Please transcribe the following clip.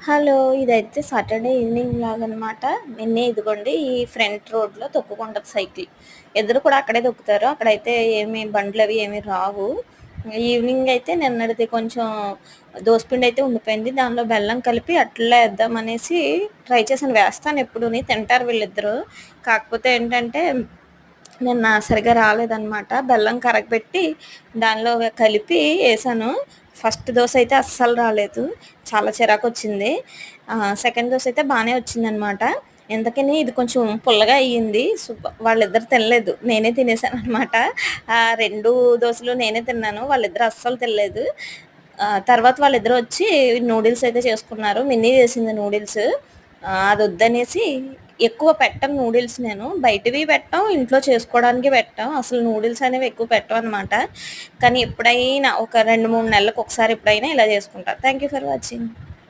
Hello! ఇదైతే Saturday evening vlog అనమాట. నిన్నే ఇదిగోండి ఈ ఫ్రంట్ రోడ్‌లో తొక్కుకుంటది సైకిల్. ఇద్దరు కూడా అక్కడే తొక్కుతారు. అక్కడైతే ఏమి బండ్లవి ఏమి రావు. ఈవినింగ్ అయితే నిన్నటిది కొంచెం దోసపిండి అయితే ఉండిపోయింది. దానిలో బెల్లం కలిపి అట్లా ఏద్దామనేసి ట్రై చేశాను. వేస్తాను ఎప్పుడూని తింటారు వీళ్ళిద్దరూ. కాకపోతే ఏంటంటే నిన్న సరిగ్గా రాలేదనమాట. బెల్లం కరగబెట్టి దానిలో కలిపి ఏసాను. ఫస్ట్ దోస అయితే అస్సలు రాలేదు. చాలా చిరాకొచ్చింది. సెకండ్ దోస అయితే బానే వచ్చిందనమాట. ఇంతకని ఇది కొంచెం పుల్లగా అయ్యింది. వాళ్ళిద్దరు తినలేదు. నేనే తినేసాననమాట. 2 దోసలు నేనే తిన్నాను. వాళ్ళిద్దరు అస్సలు తినలేదు. తర్వాత వాళ్ళిద్దరూ వచ్చి నూడిల్స్ అయితే చేసుకున్నారు. మిన్నీ చేసింది నూడిల్స్. అదొద్దనేసి ఎక్కువ పెట్టం నూడిల్స్ నేను. బయటవి పెట్టం, ఇంట్లో చేసుకోవడానికి పెట్టం. అసలు నూడిల్స్ అనేవి ఎక్కువ పెట్టమనమాట. కానీ ఎప్పుడైనా ఒక 2, 3 నెలలకు ఒకసారి ఎప్పుడైనా ఇలా చేసుకుంటా. Thank you for watching.